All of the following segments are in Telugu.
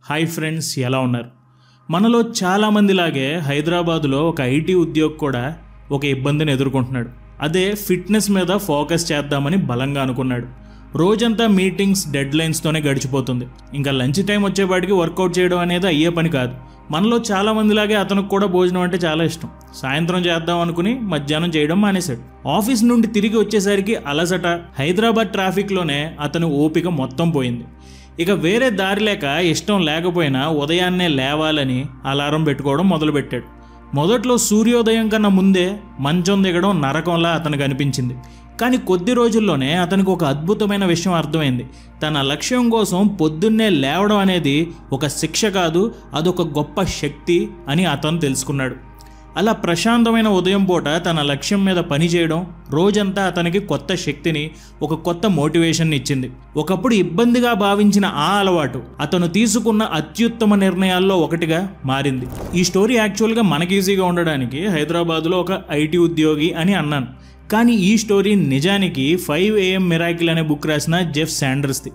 హాయ్ ఫ్రెండ్స్, ఎలా ఉన్నారు? మనలో చాలామందిలాగే హైదరాబాదులో ఒక ఐటీ ఉద్యోగి కూడా ఒక ఇబ్బందిని ఎదుర్కొంటున్నాడు. అదే ఫిట్నెస్ మీద ఫోకస్ చేద్దామని బలంగా అనుకున్నాడు. రోజంతా మీటింగ్స్, డెడ్ లైన్స్తోనే గడిచిపోతుంది. ఇంకా లంచ్ టైం వచ్చేపాటికి వర్కౌట్ చేయడం అనేది అయ్యే పని కాదు. మనలో చాలామందిలాగే అతనికి కూడా భోజనం అంటే చాలా ఇష్టం. సాయంత్రం చేద్దాం అనుకుని మధ్యాహ్నం చేయడం మానేశాడు. ఆఫీస్ నుండి తిరిగి వచ్చేసరికి అలసట, హైదరాబాద్ ట్రాఫిక్లోనే అతని ఓపిక మొత్తం పోయింది. ఇక వేరే దారి లేక, ఇష్టం లేకపోయినా ఉదయాన్నే లేవాలని అలారం పెట్టుకోవడం మొదలుపెట్టాడు. మొదట్లో సూర్యోదయం కన్నా ముందే మంచం దిగడం నరకంలా అతనికి అనిపించింది. కానీ కొద్ది రోజుల్లోనే అతనికి ఒక అద్భుతమైన విషయం అర్థమైంది. తన లక్ష్యం కోసం పొద్దున్నే లేవడం అనేది ఒక శిక్ష కాదు, అదొక గొప్ప శక్తి అని అతను తెలుసుకున్నాడు. అలా ప్రశాంతమైన ఉదయం పూట తన లక్ష్యం మీద పనిచేయడం రోజంతా అతనికి కొత్త శక్తిని, ఒక కొత్త మోటివేషన్ ఇచ్చింది. ఒకప్పుడు ఇబ్బందిగా భావించిన ఆ అలవాటు అతను తీసుకున్న అత్యుత్తమ నిర్ణయాల్లో ఒకటిగా మారింది. ఈ స్టోరీ యాక్చువల్గా మనకి ఈజీగా ఉండడానికి హైదరాబాదులో ఒక ఐటీ ఉద్యోగి అని అన్నాను. కానీ ఈ స్టోరీ నిజానికి 5 AM మిరాకిల్ అనే బుక్ రాసిన జెఫ్ శాండర్స్ది.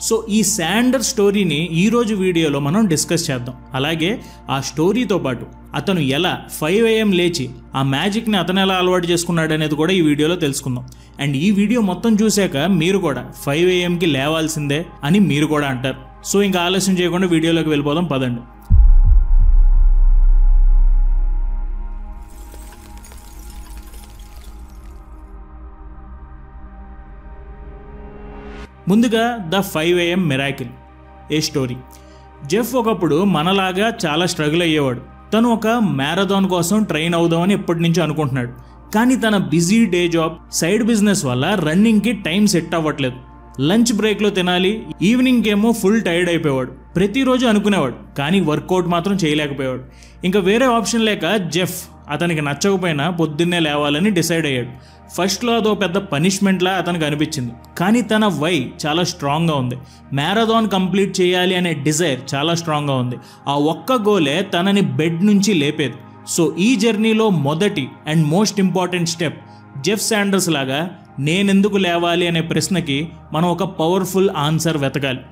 సో ఈ శాండర్స్ స్టోరీని ఈరోజు వీడియోలో మనం డిస్కస్ చేద్దాం. అలాగే ఆ స్టోరీతో పాటు అతను ఎలా 5 AM లేచి ఆ మ్యాజిక్ని అతను ఎలా అలవాటు చేసుకున్నాడు అనేది కూడా ఈ వీడియోలో తెలుసుకుందాం. అండ్ ఈ వీడియో మొత్తం చూశాక మీరు కూడా 5 AMకి లేవాల్సిందే అని మీరు కూడా అంటారు. సో ఇంకా ఆలస్యం చేయకుండా వీడియోలోకి వెళ్ళిపోదాం, పదండి. ముందుగా the 5 AM miracle A story. Jeff ఒకప్పుడు మనలాగా చాలా స్ట్రగుల్ అయ్యేవాడు. తను ఒక మ్యారథాన్ కోసం ట్రైన్ అవుదామని ఎప్పటి నుంచో అనుకుంటున్నాడు. కానీ తన busy day job, side business వల్ల రన్నింగ్కి టైం సెట్ అవ్వట్లేదు. లంచ్ బ్రేక్లో తినాలి, ఈవినింగ్ ఏమో ఫుల్ టైర్డ్ అయిపోయేవాడు. ప్రతిరోజు అనుకునేవాడు, కానీ వర్కౌట్ మాత్రం చేయలేకపోయేవాడు. ఇంకా వేరే ఆప్షన్ లేక జెఫ్ అతనికి నచ్చకపోయినా పొద్దున్నే లేవాలని డిసైడ్ అయ్యాడు. ఫస్ట్లో అదో పెద్ద పనిష్మెంట్లా అతనికి అనిపించింది. కానీ తన వై చాలా స్ట్రాంగ్గా ఉంది. మ్యారథాన్ కంప్లీట్ చేయాలి అనే డిజైర్ చాలా స్ట్రాంగ్గా ఉంది. ఆ ఒక్క గోలే తనని బెడ్ నుంచి లేపేది. సో ఈ జర్నీలో మొదటి and most important step, Jeff Sanders లాగా నేనెందుకు లేవాలి అనే ప్రశ్నకి మనం ఒక పవర్ఫుల్ ఆన్సర్ వెతకాలి.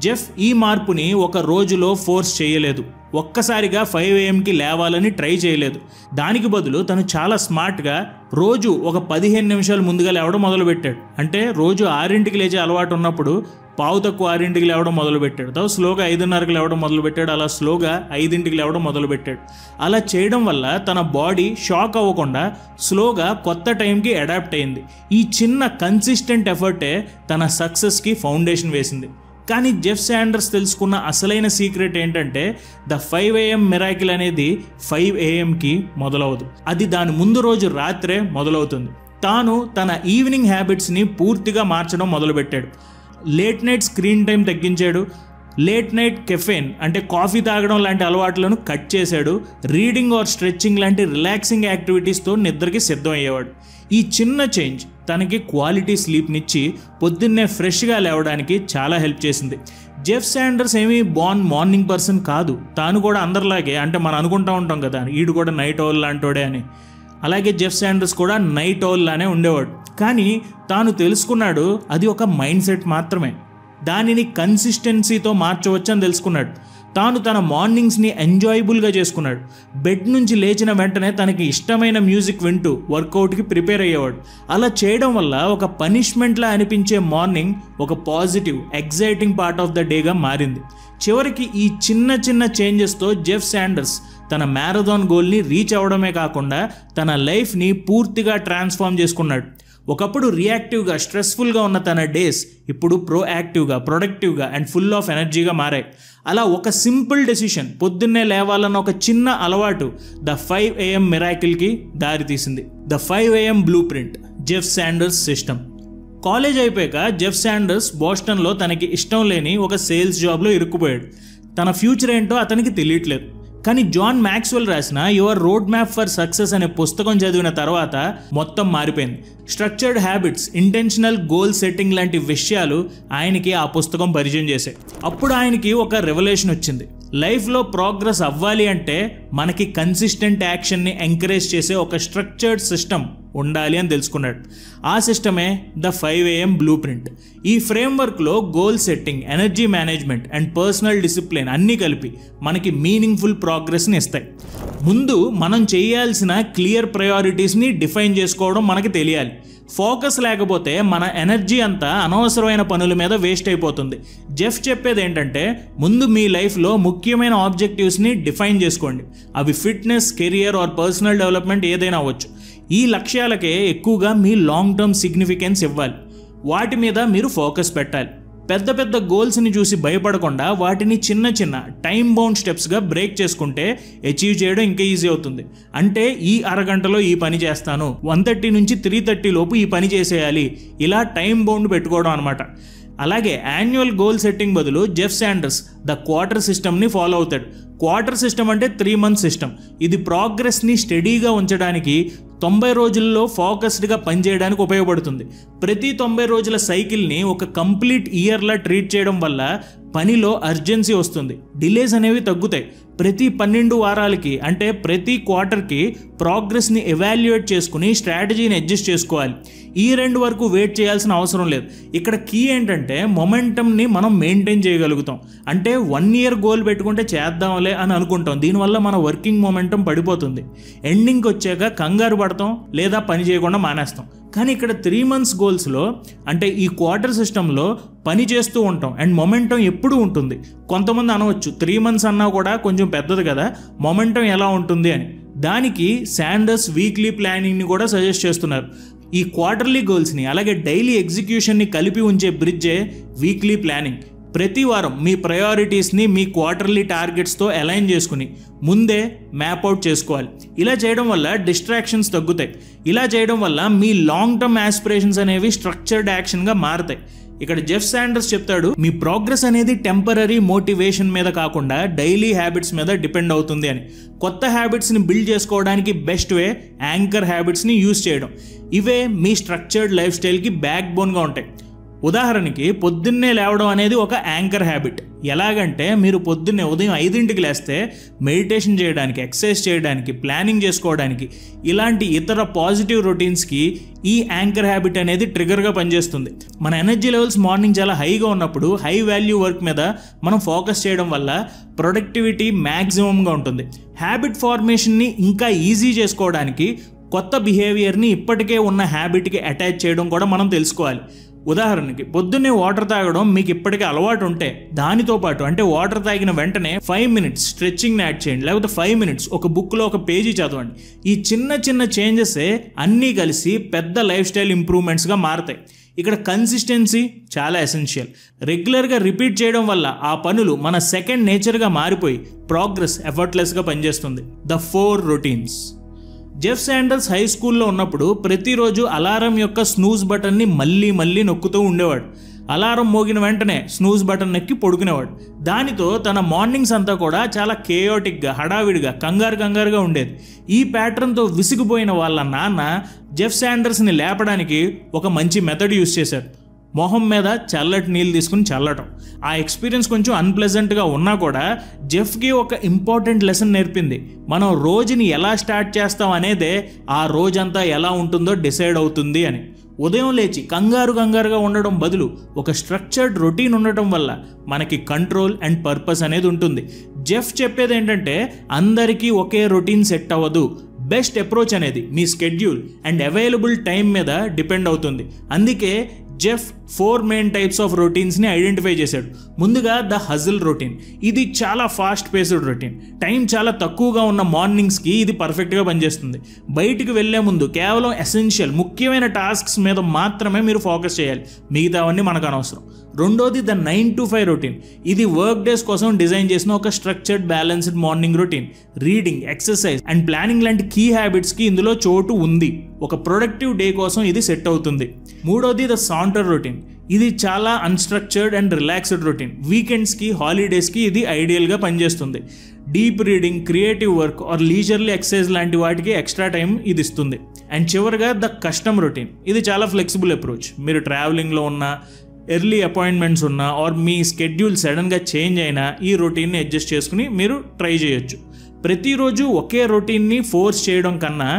జెఫ్ ఈ మార్పుని ఒక రోజులో ఫోర్స్ చేయలేదు. ఒక్కసారిగా 5 AMకి లేవాలని ట్రై చేయలేదు. దానికి బదులు తను చాలా స్మార్ట్గా రోజు ఒక 15 నిమిషాలు ముందుగా లేవడం మొదలుపెట్టాడు. అంటే రోజు 6ంటికి లేచే అలవాటు ఉన్నప్పుడు 6:15 లేవడం మొదలుపెట్టాడు. తర్వాత స్లోగా 5:30కి లేవడం మొదలుపెట్టాడు. అలా స్లోగా 5ంటికి లేవడం మొదలుపెట్టాడు. అలా చేయడం వల్ల తన బాడీ షాక్ అవ్వకుండా స్లోగా కొత్త టైంకి అడాప్ట్ అయింది. ఈ చిన్న కన్సిస్టెంట్ ఎఫర్టే తన సక్సెస్కి ఫౌండేషన్ వేసింది. కానీ జెఫ్ శాండర్స్ తెలుసుకున్న అసలైన సీక్రెట్ ఏంటంటే ద 5 AM మిరాకిల్ అనేది 5 AMకి మొదలవదు. అది దాని ముందు రోజు రాత్రే మొదలవుతుంది. తాను తన ఈవినింగ్ హ్యాబిట్స్ని పూర్తిగా మార్చడం మొదలుపెట్టాడు. లేట్ నైట్ స్క్రీన్ టైం తగ్గించాడు. లేట్ నైట్ కెఫెన్ అంటే కాఫీ తాగడం లాంటి అలవాట్లను కట్ చేశాడు. రీడింగ్ ఆర్ స్ట్రెచ్చింగ్ లాంటి రిలాక్సింగ్ యాక్టివిటీస్తో నిద్రకి సిద్ధం అయ్యేవాడు. ఈ చిన్న చేంజ్ తనకి క్వాలిటీ స్లీప్నిచ్చి పొద్దున్నే ఫ్రెష్గా లేవడానికి చాలా హెల్ప్ చేసింది. జెఫ్ శాండర్స్ ఏమీ మార్నింగ్ పర్సన్ కాదు. తాను కూడా అందరిలాగే, అంటే మనం అనుకుంటూ ఉంటాం కదా ఈడు కూడా నైట్ ఔల్ లాంటోడే అని. అలాగే జెఫ్ శాండర్స్ కూడా నైట్ ఔల్ లానే ఉండేవాడు. కానీ తాను తెలుసుకున్నాడు అది ఒక మైండ్ సెట్ మాత్రమే. దానిని కన్సిస్టెన్సీతో మార్చవచ్చు అని తెలుసుకున్నాడు. తాను తన మార్నింగ్స్ని ఎంజాయబుల్గా చేసుకున్నాడు. బెడ్ నుంచి లేచిన వెంటనే తనకి ఇష్టమైన మ్యూజిక్ వింటూ వర్కౌట్కి ప్రిపేర్ అయ్యేవాడు. అలా చేయడం వల్ల ఒక పనిష్మెంట్లా అనిపించే మార్నింగ్ ఒక positive, exciting part of the డేగా మారింది. చివరికి ఈ చిన్న చిన్న చేంజెస్తో జెఫ్ శాండర్స్ తన మ్యారథాన్ గోల్ని రీచ్ అవ్వడమే కాకుండా తన లైఫ్ని పూర్తిగా ట్రాన్స్ఫార్మ్ చేసుకున్నాడు. ఒకప్పుడు రియాక్టివ్గా, స్ట్రెస్ఫుల్గా ఉన్న తన డేస్ ఇప్పుడు ప్రోయాక్టివ్గా, ప్రొడక్టివ్గా అండ్ ఫుల్ ఆఫ్ ఎనర్జీగా మారాయి. అలా ఒక సింపుల్ డెసిషన్, పొద్దున్నే లేవాలన్న ఒక చిన్న అలవాటు ద 5 AM మిరాకిల్కి దారితీసింది. The 5 AM blue print, Jeff Sanders system. College అయిపోయాక జెఫ్ శాండర్స్ బోస్టన్లో తనకి ఇష్టం లేని ఒక సేల్స్ జాబ్లో ఇరుక్కుపోయాడు. తన ఫ్యూచర్ ఏంటో అతనికి తెలియట్లేదు. కానీ జాన్ మ్యాక్స్వెల్ రాసిన your road map for success అనే పుస్తకం చదివిన తర్వాత మొత్తం మారిపోయింది. Structured habits, intentional goal setting లాంటి విషయాలు ఆయనకి ఆ పుస్తకం పరిచయం చేశాయి. అప్పుడు ఆయనకి ఒక రెవల్యూషన్ వచ్చింది. లైఫ్లో ప్రోగ్రెస్ అవ్వాలి అంటే మనకి కన్సిస్టెంట్ యాక్షన్ని ఎంకరేజ్ చేసే ఒక స్ట్రక్చర్డ్ సిస్టమ్ ఉండాలి అని తెలుసుకున్నాడు. ఆ సిస్టమే ద 5 AM బ్లూ ప్రింట్. ఈ ఫ్రేమ్వర్క్లో goal setting, energy management and personal discipline అన్నీ కలిపి మనకి మీనింగ్ఫుల్ ప్రోగ్రెస్ని ఇస్తాయి. ముందు మనం చేయాల్సిన క్లియర్ ప్రయారిటీస్ని డిఫైన్ చేసుకోవడం మనకి తెలియాలి. ఫోకస్ లేకపోతే మన ఎనర్జీ అంతా అనవసరమైన పనుల మీద వేస్ట్ అయిపోతుంది. జెఫ్ చెప్పేది ఏంటంటే, ముందు మీ లైఫ్లో ముఖ్యమైన ఆబ్జెక్టివ్స్ని డిఫైన్ చేసుకోండి. అవి fitness, career or personal development ఏదైనా అవ్వచ్చు. ఈ లక్ష్యాలకే ఎక్కువగా మీ లాంగ్ టర్మ్ సిగ్నిఫికెన్స్ ఇవ్వాలి. వాటి మీద మీరు ఫోకస్ పెట్టాలి. పెద్ద పెద్ద గోల్స్ని చూసి భయపడకుండా వాటిని చిన్న చిన్న టైం బౌండ్ స్టెప్స్గా బ్రేక్ చేసుకుంటే అచీవ్ చేయడం ఇంకా ఈజీ అవుతుంది. అంటే ఈ అరగంటలో ఈ పని చేస్తాను, 1:30 నుంచి 3:30 లోపు ఈ పని చేసేయాలి, ఇలా టైం బౌండ్ పెట్టుకోవడం అనమాట. అలాగే యాన్యువల్ గోల్ సెట్టింగ్ బదులు జెఫ్ శాండర్స్ ద క్వార్టర్ సిస్టమ్ని ఫాలో అవుతాడు. క్వార్టర్ సిస్టమ్ అంటే 3 month సిస్టమ్. ఇది ప్రోగ్రెస్ని స్టడీగా ఉంచడానికి, 90 రోజుల్లో ఫోకస్డ్గా పనిచేయడానికి ఉపయోగపడుతుంది. ప్రతి 90 రోజుల సైకిల్ని ఒక కంప్లీట్ ఇయర్లా ట్రీట్ చేయడం వల్ల పనిలో అర్జెన్సీ వస్తుంది, డిలేస్ అనేవి తగ్గుతాయి. ప్రతి 12 వారాలకి అంటే ప్రతి క్వార్టర్కి ప్రోగ్రెస్ని ఎవాల్యుయేట్ చేసుకుని స్ట్రాటజీని అడ్జస్ట్ చేసుకోవాలి. ఈ 2 వరకు వెయిట్ చేయాల్సిన అవసరం లేదు. ఇక్కడ కీ ఏంటంటే మొమెంటమ్ని మనం మెయింటైన్ చేయగలుగుతాం. అంటే 1 year గోల్ పెట్టుకుంటే చేద్దాంలే అని అనుకుంటాం, దీనివల్ల మన వర్కింగ్ మొమెంటం పడిపోతుంది. ఎండింగ్కి వచ్చాక కంగారు పడతాం లేదా పని చేయకుండా మానేస్తాం. కానీ ఇక్కడ 3 months గోల్స్లో అంటే ఈ క్వార్టర్ సిస్టంలో పని చేస్తూ ఉంటాం అండ్ మొమెంటం ఎప్పుడూ ఉంటుంది. కొంతమంది అనవచ్చు 3 months అన్నా కూడా కొంచెం పెద్దది కదా, మొమెంటం ఎలా ఉంటుంది అని. దానికి శాండర్స్ వీక్లీ ప్లానింగ్ని కూడా సజెస్ట్ చేస్తున్నారు. ఈ క్వార్టర్లీ గోల్స్ని అలాగే డైలీ ఎగ్జిక్యూషన్ని కలిపి ఉంచే బ్రిడ్జే వీక్లీ ప్లానింగ్. ప్రతి వారం మీ ప్రయారిటీస్ని మీ క్వార్టర్లీ టార్గెట్స్తో అలైన్ చేసుకుని ముందే మ్యాప్ అవుట్ చేసుకోవాలి. ఇలా చేయడం వల్ల డిస్ట్రాక్షన్స్ తగ్గుతాయి. ఇలా చేయడం వల్ల మీ లాంగ్ టర్మ్ ఆస్పిరేషన్స్ అనేవి స్ట్రక్చర్డ్ యాక్షన్గా మారుతాయి. ఇక్కడ జెఫ్ శాండర్స్ చెప్తాడు, మీ ప్రోగ్రెస్ అనేది టెంపరరీ మోటివేషన్ మీద కాకుండా డైలీ హ్యాబిట్స్ మీద డిపెండ్ అవుతుంది అని. కొత్త హ్యాబిట్స్ని బిల్డ్ చేసుకోవడానికి బెస్ట్ వే యాంకర్ హ్యాబిట్స్ని యూజ్ చేయడం. ఇవే మీ స్ట్రక్చర్డ్ లైఫ్ స్టైల్కి బ్యాక్ బోన్గా ఉంటాయి. ఉదాహరణకి పొద్దున్నే లేవడం అనేది ఒక యాంకర్ హ్యాబిట్. ఎలాగంటే మీరు పొద్దున్నే ఉదయం 5ంటికి లేస్తే మెడిటేషన్ చేయడానికి, ఎక్సర్సైజ్ చేయడానికి, ప్లానింగ్ చేసుకోవడానికి, ఇలాంటి ఇతర పాజిటివ్ రొటీన్స్కి ఈ యాంకర్ హ్యాబిట్ అనేది ట్రిగర్గా పనిచేస్తుంది. మన ఎనర్జీ లెవెల్స్ మార్నింగ్ చాలా హైగా ఉన్నప్పుడు హై వాల్యూ వర్క్ మీద మనం ఫోకస్ చేయడం వల్ల ప్రొడక్టివిటీ మ్యాక్సిమంగా ఉంటుంది. హ్యాబిట్ ఫార్మేషన్ని ఇంకా ఈజీ చేసుకోవడానికి కొత్త బిహేవియర్ని ఇప్పటికే ఉన్న హ్యాబిట్కి అటాచ్ చేయడం కూడా మనం తెలుసుకోవాలి. ఉదాహరణకి పొద్దున్నే వాటర్ తాగడం మీకు ఇప్పటికే అలవాటు ఉంటే దానితో పాటు అంటే వాటర్ తాగిన వెంటనే 5 minutes స్ట్రెచ్చింగ్ని యాడ్ చేయండి, లేకపోతే 5 minutes ఒక బుక్లో ఒక పేజీ చదవండి. ఈ చిన్న చిన్న చేంజెసే అన్నీ కలిసి పెద్ద లైఫ్ స్టైల్ ఇంప్రూవ్మెంట్స్గా మారతాయి. ఇక్కడ కన్సిస్టెన్సీ చాలా ఎసెన్షియల్. రెగ్యులర్గా రిపీట్ చేయడం వల్ల ఆ పనులు మన సెకండ్ నేచర్గా మారిపోయి ప్రోగ్రెస్ ఎఫర్ట్లెస్గా పనిచేస్తుంది. The 4 routines. Jeff Sanders high స్కూల్లో ఉన్నప్పుడు ప్రతిరోజు అలారం యొక్క స్నూజ్ బటన్ని మళ్ళీ నొక్కుతూ ఉండేవాడు. అలారం మోగిన వెంటనే స్నూజ్ బటన్ నొక్కి పడుకునేవాడు. దానితో తన మార్నింగ్స్ అంతా కూడా చాలా కేయోటిక్గా, హడావిడిగా, కంగారుగా ఉండేది. ఈ ప్యాటర్న్తో విసిగిపోయిన వాళ్ళ నాన్న జెఫ్ శాండర్స్ని లేపడానికి ఒక మంచి మెథడ్ యూజ్ చేశారు. మొహం మీద చల్లటి నీళ్ళు తీసుకుని చల్లటం. ఆ ఎక్స్పీరియన్స్ కొంచెం అన్ప్లెజెంట్గా ఉన్నా కూడా జెఫ్కి ఒక ఇంపార్టెంట్ లెసన్ నేర్పింది. మనం రోజుని ఎలా స్టార్ట్ చేస్తాం అనేదే ఆ రోజంతా ఎలా ఉంటుందో డిసైడ్ అవుతుంది అని. ఉదయం లేచి కంగారుగా ఉండడం బదులు ఒక స్ట్రక్చర్డ్ రొటీన్ ఉండటం వల్ల మనకి కంట్రోల్ అండ్ పర్పస్ అనేది ఉంటుంది. జెఫ్ చెప్పేది ఏంటంటే, అందరికీ ఒకే రొటీన్ సెట్ అవ్వదు. బెస్ట్ అప్రోచ్ అనేది మీ స్కెడ్యూల్ అండ్ అవైలబుల్ టైం మీద డిపెండ్ అవుతుంది. అందుకే జెఫ్ 4 main types ఆఫ్ రొటీన్స్ని ఐడెంటిఫై చేశాడు. ముందుగా ద హజిల్ రొటీన్. ఇది చాలా ఫాస్ట్ పేస్డ్ రొటీన్. టైం చాలా తక్కువగా ఉన్న మార్నింగ్స్కి ఇది పర్ఫెక్ట్గా పనిచేస్తుంది. బయటికి వెళ్లే ముందు కేవలం ఎసెన్షియల్ ముఖ్యమైన టాస్క్స్ మీద మాత్రమే మీరు ఫోకస్ చేయాలి, మిగతావన్నీ మనకు అనవసరం. రెండోది ద 9 to 5 రొటీన్. ఇది వర్క్ డేస్ కోసం డిజైన్ చేసిన ఒక structured balanced morning routine. Reading, exercise and planning లాంటి కీ హ్యాబిట్స్కి ఇందులో చోటు ఉంది. ఒక ప్రొడక్టివ్ డే కోసం ఇది సెట్ అవుతుంది. మూడోది ద సాంటర్ రొటీన్. ఇది చాలా అన్స్ట్రక్చర్డ్ అండ్ రిలాక్స్డ్ రొటీన్. వీకెండ్స్కి, హాలిడేస్కి ఇది ఐడియల్గా పనిచేస్తుంది. Deep reading, creative work or leisurely exercise లాంటి వాటికి ఎక్స్ట్రా టైం ఇది ఇస్తుంది. అండ్ చివరిగా ద కస్టమ్ రొటీన్. ఇది చాలా ఫ్లెక్సిబుల్ అప్రోచ్. మీరు ట్రావెలింగ్లో ఉన్న, ఎర్లీ అపాయింట్మెంట్స్ ఉన్నా ఆర్ మీ స్కెడ్యూల్ సడన్గా చేంజ్ అయినా ఈ రొటీన్ని అడ్జస్ట్ చేసుకుని మీరు ట్రై చేయొచ్చు. ప్రతిరోజు ఒకే రొటీన్ని ఫోర్స్ చేయడం కన్నా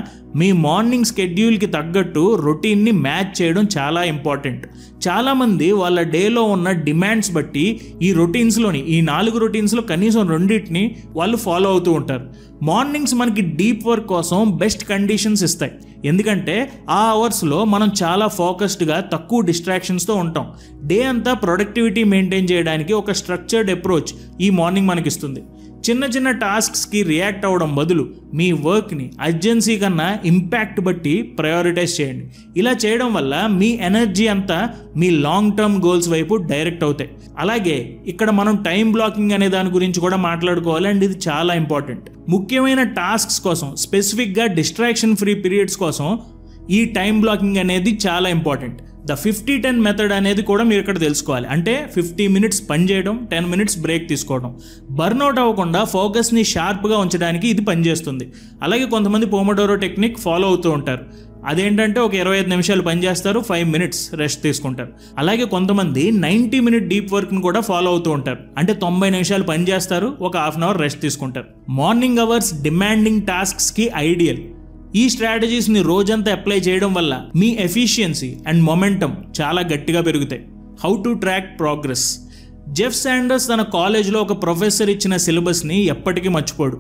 మీ మార్నింగ్ స్కెడ్యూల్కి తగ్గట్టు రొటీన్ని మ్యాచ్ చేయడం చాలా ఇంపార్టెంట్. చాలామంది వాళ్ళ డేలో ఉన్న డిమాండ్స్ బట్టి ఈ 4 రొటీన్స్లో కనీసం 2 వాళ్ళు ఫాలో అవుతూ ఉంటారు. మార్నింగ్స్ మనకి డీప్ వర్క్ కోసం బెస్ట్ కండిషన్స్ ఇస్తాయి. ఎందుకంటే ఆ అవర్స్లో మనం చాలా ఫోకస్డ్గా తక్కువ డిస్ట్రాక్షన్స్తో ఉంటాం. డే అంతా ప్రొడక్టివిటీ మెయింటైన్ చేయడానికి ఒక స్ట్రక్చర్డ్ అప్రోచ్ ఈ మార్నింగ్ మనకిస్తుంది. చిన్న చిన్న టాస్క్స్కి రియాక్ట్ అవ్వడం బదులు మీ వర్క్ని అర్జెన్సీ కన్నా ఇంపాక్ట్ బట్టి ప్రయారిటైజ్ చేయండి. ఇలా చేయడం వల్ల మీ ఎనర్జీ అంతా మీ లాంగ్ టర్మ్ గోల్స్ వైపు డైరెక్ట్ అవుతాయి. అలాగే ఇక్కడ మనం టైం బ్లాకింగ్ అనే దాని గురించి కూడా మాట్లాడుకోవాలి. అండ్ ఇది చాలా ఇంపార్టెంట్. ముఖ్యమైన టాస్క్స్ కోసం, స్పెసిఫిక్గా డిస్ట్రాక్షన్ ఫ్రీ పీరియడ్స్ కోసం ఈ టైం బ్లాకింగ్ అనేది చాలా ఇంపార్టెంట్. ద 50-10 మెథడ్ అనేది కూడా మీరు ఇక్కడ తెలుసుకోవాలి. అంటే 50 మినిట్స్ పని చేయడం, 10 మినిట్స్ బ్రేక్ తీసుకోవడం. బర్న్అవుట్ అవ్వకుండా ఫోకస్ని షార్ప్గా ఉంచడానికి ఇది పనిచేస్తుంది. అలాగే కొంతమంది పోమోడోరో టెక్నిక్ ఫాలో అవుతూ ఉంటారు. అదేంటంటే ఒక 25 నిమిషాలు పని చేస్తారు, 5 మినిట్స్ రెస్ట్ తీసుకుంటారు. అలాగే కొంతమంది 90 మినిట్ డీప్ వర్క్ని కూడా ఫాలో అవుతూ ఉంటారు. అంటే 90 నిమిషాలు పని చేస్తారు, ఒక ½ అవర్ రెస్ట్ తీసుకుంటారు. మార్నింగ్ అవర్స్ డిమాండింగ్ టాస్క్స్కి ఐడియల్. ఈ స్ట్రాటజీస్ని రోజంతా అప్లై చేయడం వల్ల మీ ఎఫిషియన్సీ అండ్ మొమెంటం చాలా గట్టిగా పెరుగుతాయి. How to track progress. Jeff Sanders తన కాలేజ్లో ఒక ప్రొఫెసర్ ఇచ్చిన సిలబస్ని ఎప్పటికీ మర్చిపోడు.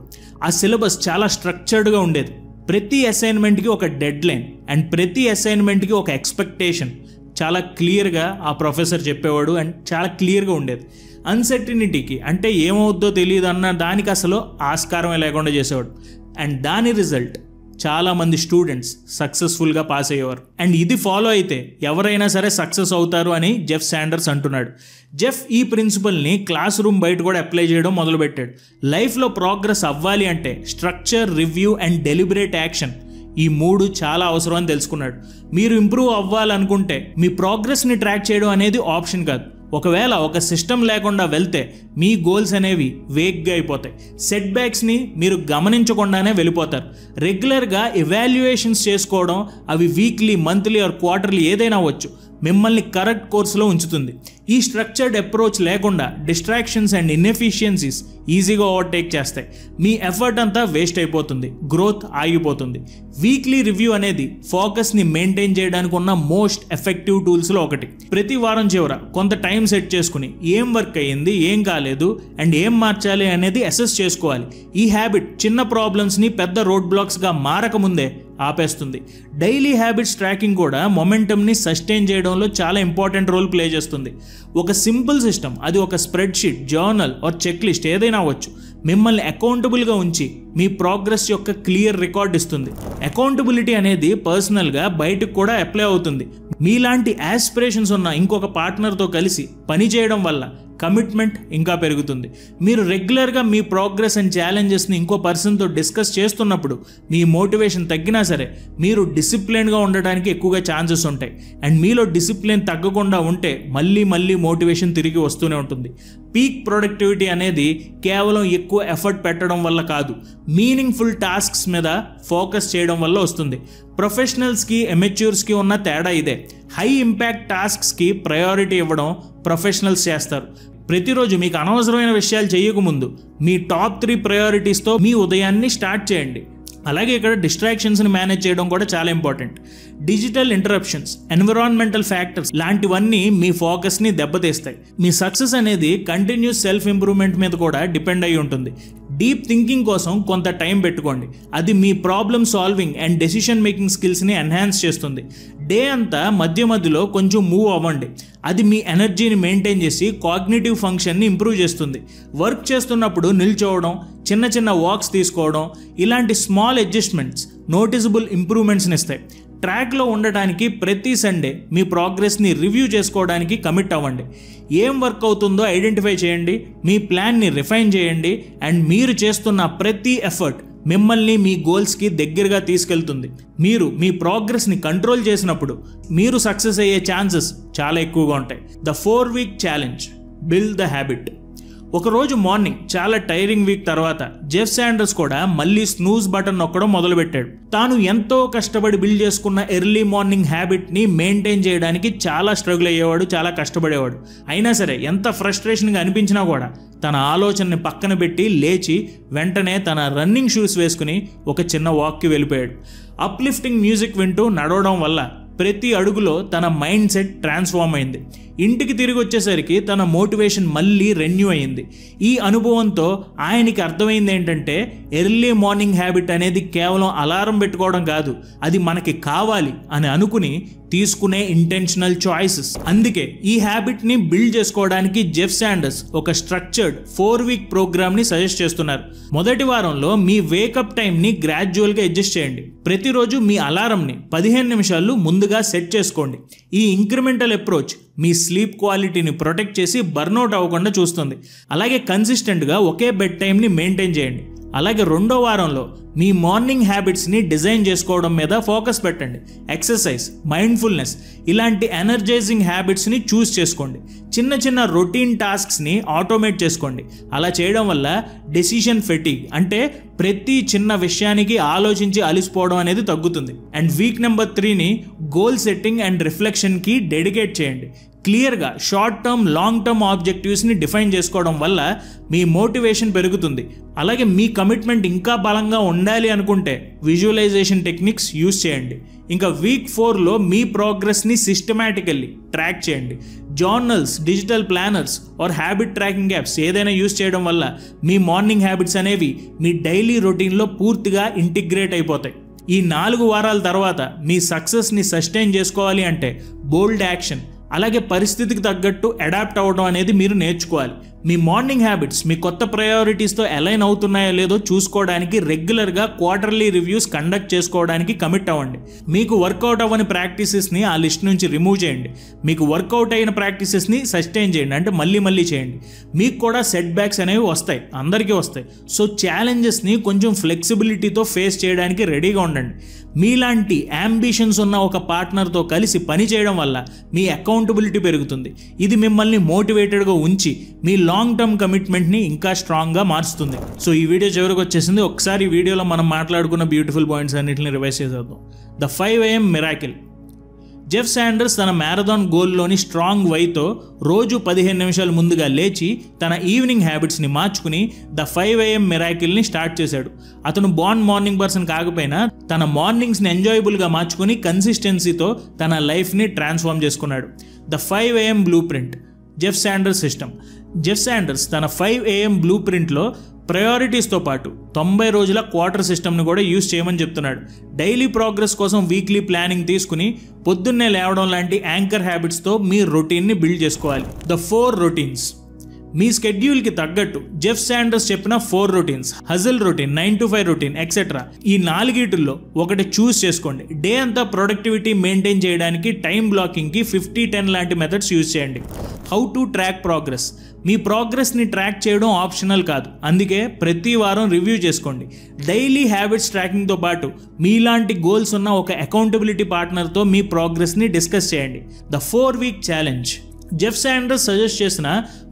ఆ సిలబస్ చాలా స్ట్రక్చర్డ్గా ఉండేది. ప్రతి అసైన్మెంట్కి ఒక డెడ్ లైన్ అండ్ ప్రతి అసైన్మెంట్కి ఒక ఎక్స్పెక్టేషన్ చాలా క్లియర్గా ఆ ప్రొఫెసర్ చెప్పేవాడు. అండ్ చాలా క్లియర్గా ఉండేది. అన్సర్టినిటీకి, అంటే ఏమవుద్దో తెలియదు అన్న దానికి అసలు ఆస్కారమే లేకుండా చేసేవాడు. అండ్ దాని రిజల్ట్ చాలామంది స్టూడెంట్స్ సక్సెస్ఫుల్గా పాస్ అయ్యేవారు. అండ్ ఇది ఫాలో అయితే ఎవరైనా సరే సక్సెస్ అవుతారు అని జెఫ్ శాండర్స్ అంటున్నాడు. జెఫ్ ఈ ప్రిన్సిపల్ని క్లాస్ రూమ్ బయట కూడా అప్లై చేయడం మొదలుపెట్టాడు. లైఫ్లో ప్రోగ్రెస్ అవ్వాలి అంటే structure, review and deliberate action, ఈ 3 చాలా అవసరం అని తెలుసుకున్నాడు. మీరు ఇంప్రూవ్ అవ్వాలనుకుంటే మీ ప్రోగ్రెస్ని ట్రాక్ చేయడం అనేది ఆప్షన్ కాదు. ఒకవేళ ఒక సిస్టమ్ లేకుండా వెళ్తే మీ గోల్స్ అనేవి వేగ్గా అయిపోతాయి. సెట్ బ్యాక్స్ని మీరు గమనించకుండానే వెళ్ళిపోతారు. రెగ్యులర్గా ఎవాల్యుయేషన్స్ చేసుకోవడం, అవి వీక్లీ, మంత్లీ ఆర్ క్వార్టర్లీ ఏదైనా అవ్వచ్చు, మిమ్మల్ని కరెక్ట్ కోర్సులో ఉంచుతుంది. ఈ స్ట్రక్చర్డ్ అప్రోచ్ లేకుండా డిస్ట్రాక్షన్స్ అండ్ ఇన్ఎఫిషియన్సీస్ ఈజీగా ఓవర్టేక్ చేస్తాయి. మీ ఎఫర్ట్ అంతా వేస్ట్ అయిపోతుంది, గ్రోత్ ఆగిపోతుంది. వీక్లీ రివ్యూ అనేది ఫోకస్ని మెయింటైన్ చేయడానికి ఉన్న మోస్ట్ ఎఫెక్టివ్ టూల్స్లో ఒకటి. ప్రతి వారం చివర కొంత టైం సెట్ చేసుకుని ఏం వర్క్ అయ్యింది, ఏం కాలేదు అండ్ ఏం మార్చాలి అనేది అసెస్ చేసుకోవాలి. ఈ హ్యాబిట్ చిన్న ప్రాబ్లమ్స్ని పెద్ద రోడ్ బ్లాక్స్గా మారకముందే ఆపేస్తుంది. డైలీ హ్యాబిట్స్ ట్రాకింగ్ కూడా మొమెంటమ్ని సస్టైన్ చేయడంలో చాలా ఇంపార్టెంట్ రోల్ ప్లే చేస్తుంది. ఒక సింపుల్ సిస్టమ్, అది ఒక spreadsheet, journal or check list ఏదైనా అవ్వచ్చు, మిమ్మల్ని అకౌంటబుల్గా ఉంచి మీ ప్రోగ్రెస్ యొక్క క్లియర్ రికార్డ్ ఇస్తుంది. అకౌంటబిలిటీ అనేది పర్సనల్గా బయటకు కూడా అప్లై అవుతుంది. మీలాంటి యాస్పిరేషన్స్ ఉన్న ఇంకొక పార్ట్నర్తో కలిసి పని చేయడం వల్ల కమిట్మెంట్ ఇంకా పెరుగుతుంది. మీరు రెగ్యులర్గా మీ ప్రోగ్రెస్ అండ్ ఛాలెంజెస్ని ఇంకో పర్సన్తో డిస్కస్ చేస్తున్నప్పుడు మీ మోటివేషన్ తగ్గినా సరే మీరు డిసిప్లిన్గా ఉండడానికి ఎక్కువగా ఛాన్సెస్ ఉంటాయి. అండ్ మీలో డిసిప్లిన్ తగ్గకుండా ఉంటే మళ్ళీ మోటివేషన్ తిరిగి వస్తూనే ఉంటుంది. పీక్ ప్రొడక్టివిటీ అనేది కేవలం ఎక్కువ ఎఫర్ట్ పెట్టడం వల్ల కాదు, మీనింగ్ఫుల్ టాస్క్స్ మీద ఫోకస్ చేయడం వల్ల వస్తుంది. ప్రొఫెషనల్స్కి, అమెచ్యూర్స్కి ఉన్న తేడా ఇదే. హై ఇంపాక్ట్ టాస్క్స్కి ప్రయారిటీ ఇవ్వడం ప్రొఫెషనల్స్ చేస్తారు. ప్రతిరోజు మీకు అనవసరమైన విషయాలు చేయకముందు మీ టాప్ 3 ప్రయారిటీస్తో మీ ఉదయాన్ని స్టార్ట్ చేయండి. అలాగే ఇక్కడ డిస్ట్రాక్షన్స్ని మేనేజ్ చేయడం కూడా చాలా important. Digital interruptions, environmental factors లాంటివన్నీ మీ ఫోకస్ని దెబ్బతీస్తాయి. మీ సక్సెస్ అనేది కంటిన్యూస్ సెల్ఫ్ ఇంప్రూవ్మెంట్ మీద కూడా డిపెండ్ అయి ఉంటుంది. డీప్ థింకింగ్ కోసం కొంత టైం పెట్టుకోండి. అది మీ problem solving and decision making స్కిల్స్ని ఎన్హాన్స్ చేస్తుంది. డే అంతా మధ్యలో కొంచెం మూవ్ అవ్వండి. అది మీ ఎనర్జీని మెయింటైన్ చేసి కాగ్నిటివ్ ఫంక్షన్ని ఇంప్రూవ్ చేస్తుంది. వర్క్ చేస్తున్నప్పుడు నిల్చోవడం, చిన్న వాక్స్ తీసుకోవడం, ఇలాంటి స్మాల్ అడ్జస్ట్మెంట్స్ నోటిసబుల్ ఇంప్రూవ్మెంట్స్ని ఇస్తాయి. ట్రాక్లో ఉండడానికి ప్రతి సండే మీ ప్రోగ్రెస్ని రివ్యూ చేసుకోవడానికి కమిట్ అవ్వండి. ఏం వర్క్ అవుతుందో ఐడెంటిఫై చేయండి, మీ ప్లాన్ని రిఫైన్ చేయండి అండ్ మీరు చేస్తున్న ప్రతి ఎఫర్ట్ మిమ్మల్ని మీ గోల్స్కి దగ్గరగా తీసుకెళ్తుంది. మీరు మీ ప్రోగ్రెస్ని కంట్రోల్ చేసినప్పుడు మీరు సక్సెస్ అయ్యే ఛాన్సెస్ చాలా ఎక్కువగా ఉంటాయి. The 4-week challenge, build the habit. ఒకరోజు మార్నింగ్ చాలా టైరింగ్ వీక్ తర్వాత జెఫ్ శాండర్స్ కూడా మళ్ళీ స్నూజ్ బటన్ నొక్కడం మొదలుపెట్టాడు. తాను ఎంతో కష్టపడి బిల్డ్ చేసుకున్న ఎర్లీ మార్నింగ్ హ్యాబిట్ని మెయింటైన్ చేయడానికి చాలా స్ట్రగుల్ అయ్యేవాడు, చాలా కష్టపడేవాడు. అయినా సరే ఎంత ఫ్రస్ట్రేషన్గా అనిపించినా కూడా తన ఆలోచనని పక్కన పెట్టి లేచి వెంటనే తన రన్నింగ్ షూస్ వేసుకుని ఒక చిన్న వాక్కి వెళ్ళిపోయాడు. అప్లిఫ్టింగ్ మ్యూజిక్ వింటూ నడవడం వల్ల ప్రతి అడుగులో తన మైండ్ సెట్ ట్రాన్స్ఫార్మ్ అయింది. ఇంటికి తిరిగి వచ్చేసరికి తన మోటివేషన్ మళ్ళీ రెన్యూ అయింది. ఈ అనుభవంతో ఆయనకి అర్థమైంది ఏంటంటే ఎర్లీ మార్నింగ్ హ్యాబిట్ అనేది కేవలం అలారం పెట్టుకోవడం కాదు, అది మనకి కావాలి అని అనుకుని తీసుకునే ఇంటెన్షనల్ చాయిసెస్. అందుకే ఈ హ్యాబిట్ని బిల్డ్ చేసుకోవడానికి జెఫ్ శాండర్స్ ఒక స్ట్రక్చర్డ్ 4-week ప్రోగ్రామ్ని సజెస్ట్ చేస్తున్నారు. మొదటి వారంలో మీ వేకప్ టైంని గ్రాడ్యువల్గా అడ్జస్ట్ చేయండి. ప్రతిరోజు మీ అలారంని 15 నిమిషాలు ముందుగా సెట్ చేసుకోండి. ఈ ఇంక్రిమెంటల్ అప్రోచ్ మీ స్లీప్ క్వాలిటీని ప్రొటెక్ట్ చేసి బర్న్అవుట్ అవ్వకుండా చూస్తుంది. అలాగే కన్సిస్టెంట్గా ఒకే బెడ్ టైంని మెయింటైన్ చేయండి. అలాగే రెండో వారంలో మీ మార్నింగ్ హ్యాబిట్స్ని డిజైన్ చేసుకోవడం మీద ఫోకస్ పెట్టండి. ఎక్సర్సైజ్, మైండ్ఫుల్నెస్ ఇలాంటి ఎనర్జైజింగ్ హ్యాబిట్స్ని చూస్ చేసుకోండి. చిన్న చిన్న రొటీన్ టాస్క్స్ని ఆటోమేట్ చేసుకోండి. అలా చేయడం వల్ల డెసిషన్ ఫెటిగ్ అంటే ప్రతి చిన్న విషయానికి ఆలోచించి అలిసిపోవడం అనేది తగ్గుతుంది. అండ్ వీక్ నెంబర్ 3ని గోల్ సెట్టింగ్ అండ్ రిఫ్లెక్షన్కి డెడికేట్ చేయండి. క్లియర్గా షార్ట్ టర్మ్, లాంగ్ టర్మ్ ఆబ్జెక్టివ్స్ని డిఫైన్ చేసుకోవడం వల్ల మీ మోటివేషన్ పెరుగుతుంది. అలాగే మీ కమిట్మెంట్ ఇంకా బలంగా ఉండాలి అనుకుంటే విజువలైజేషన్ టెక్నిక్స్ యూస్ చేయండి. ఇంకా వీక్ 4లో మీ ప్రోగ్రెస్ని సిస్టమేటికల్లీ ట్రాక్ చేయండి. Journals, digital planners or habit tracking apps ఏదైనా యూస్ చేయడం వల్ల మీ మార్నింగ్ హ్యాబిట్స్ అనేవి మీ డైలీ రొటీన్లో పూర్తిగా ఇంటిగ్రేట్ అయిపోతాయి. ఈ 4 వారాల తర్వాత మీ సక్సెస్ని సస్టైన్ చేసుకోవాలి అంటే బోల్డ్ యాక్షన్, అలాగే పరిస్థితికి తగ్గట్టు అడాప్ట్ అవ్వడం అనేది మీరు నేర్చుకోవాలి. మీ మార్నింగ్ హ్యాబిట్స్ మీ కొత్త ప్రయారిటీస్తో అలైన్ అవుతున్నాయో లేదో చూసుకోవడానికి రెగ్యులర్గా క్వార్టర్లీ రివ్యూస్ కండక్ట్ చేసుకోవడానికి కమిట్ అవ్వండి. మీకు వర్కౌట్ అవ్వని ప్రాక్టీసెస్ని ఆ లిస్ట్ నుంచి రిమూవ్ చేయండి. మీకు వర్కౌట్ అయిన ప్రాక్టీసెస్ని సస్టైన్ చేయండి, అంటే మళ్ళీ చేయండి. మీకు కూడా సెట్ బ్యాక్స్ అనేవి వస్తాయి, అందరికీ వస్తాయి. సో ఛాలెంజెస్ని కొంచెం ఫ్లెక్సిబిలిటీతో ఫేస్ చేయడానికి రెడీగా ఉండండి. మీలాంటి అంబిషన్స్ ఉన్న ఒక పార్ట్నర్తో కలిసి పని చేయడం వల్ల మీ అకౌంటబిలిటీ పెరుగుతుంది. ఇది మిమ్మల్ని మోటివేటెడ్గా ఉంచి మీ లాంగ్ టర్మ్ కమిట్మెంట్ని ఇంకా స్ట్రాంగ్గా మారుస్తుంది. సో ఈ వీడియో చివరికి వచ్చేసింది. ఒకసారి ఈ వీడియోలో మనం మాట్లాడుకున్న బ్యూటిఫుల్ పాయింట్స్ అన్నింటిని రివైజ్ చేసేద్దాం. The 5 AM miracle. Jeff Sanders తన మ్యారథాన్ గోల్లోని స్ట్రాంగ్ వైతో రోజు 15 నిమిషాలు ముందుగా లేచి తన ఈవినింగ్ హ్యాబిట్స్ని మార్చుకుని ద 5 AM మిరాకిల్ని స్టార్ట్ చేశాడు. అతను బార్న్ మార్నింగ్ పర్సన్ కాకపోయినా తన మార్నింగ్స్ని ఎంజాయబుల్గా మార్చుకుని కన్సిస్టెన్సీతో తన లైఫ్ని ట్రాన్స్ఫార్మ్ చేసుకున్నాడు. The 5 AM blue print. Jeff Sanders system. Jeff Sanders తన 5 AM బ్లూ ప్రింట్లో ప్రయారిటీస్తో పాటు 90 రోజుల క్వార్టర్ సిస్టమ్ని కూడా యూస్ చేయమని చెప్తున్నాడు. డైలీ ప్రోగ్రెస్ కోసం వీక్లీ ప్లానింగ్ తీసుకుని పొద్దున్నే లేవడం లాంటి యాంకర్ హ్యాబిట్స్తో మీ రొటీన్ని బిల్డ్ చేసుకోవాలి. The 4 routines. మీ స్కెడ్యూల్కి తగ్గట్టు జెఫ్ శాండర్స్ చెప్పిన 4 routines, hustle routine, 9 to 5 routine etcetera, ఈ 4 ఒకటి చూస్ చేసుకోండి. డే అంతా ప్రొడక్టివిటీ మెయింటైన్ చేయడానికి టైం బ్లాకింగ్కి 50-10 లాంటి మెథడ్స్ యూజ్ చేయండి. How to track progress. మీ ప్రోగ్రెస్ని ట్రాక్ చేయడం ఆప్షనల్ కాదు, అందుకే ప్రతి వారం రివ్యూ చేసుకోండి. డైలీ హ్యాబిట్స్ ట్రాకింగ్తో పాటు మీలాంటి గోల్స్ ఉన్న ఒక అకౌంటబిలిటీ పార్ట్నర్తో మీ ప్రోగ్రెస్ని డిస్కస్ చేయండి. The 4-week challenge. Jeff Sanders suggest చేసిన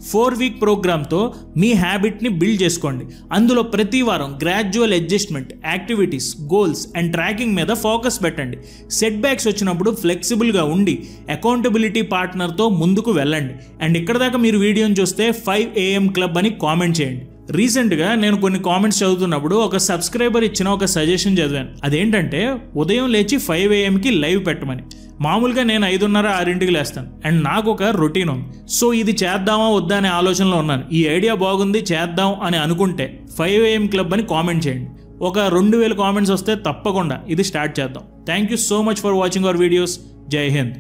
4-week ప్రోగ్రామ్తో మీ హ్యాబిట్ని బిల్డ్ చేసుకోండి. అందులో ప్రతి వారం gradual adjustment, activities, goals and tracking మీద ఫోకస్ పెట్టండి. సెట్ బ్యాక్స్ వచ్చినప్పుడు ఫ్లెక్సిబుల్గా ఉండి అకౌంటబిలిటీ పార్ట్నర్తో ముందుకు వెళ్ళండి. అండ్ ఇక్కడ దాకా మీరు వీడియోని చూస్తే 5 AM క్లబ్ అని కామెంట్ చేయండి. రీసెంట్గా నేను కొన్ని కామెంట్స్ చదువుతున్నప్పుడు ఒక సబ్స్క్రైబర్ ఇచ్చిన ఒక సజెషన్ చదివాను. అదేంటంటే ఉదయం లేచి 5 AMకి లైవ్ పెట్టమని. మామూలుగా నేను 5:30-6 లేస్తాను అండ్ నాకు ఒక రొటీన్ ఉంది. సో ఇది చేద్దామా వద్దా అనే ఆలోచనలో ఉన్నాను. ఈ ఐడియా బాగుంది, చేద్దాం అని అనుకుంటే 5 AM క్లబ్ అని కామెంట్ చేయండి. ఒక 2000 కామెంట్స్ వస్తే తప్పకుండా ఇది స్టార్ట్ చేద్దాం. Thank you so much for watching our videos. జై హింద్.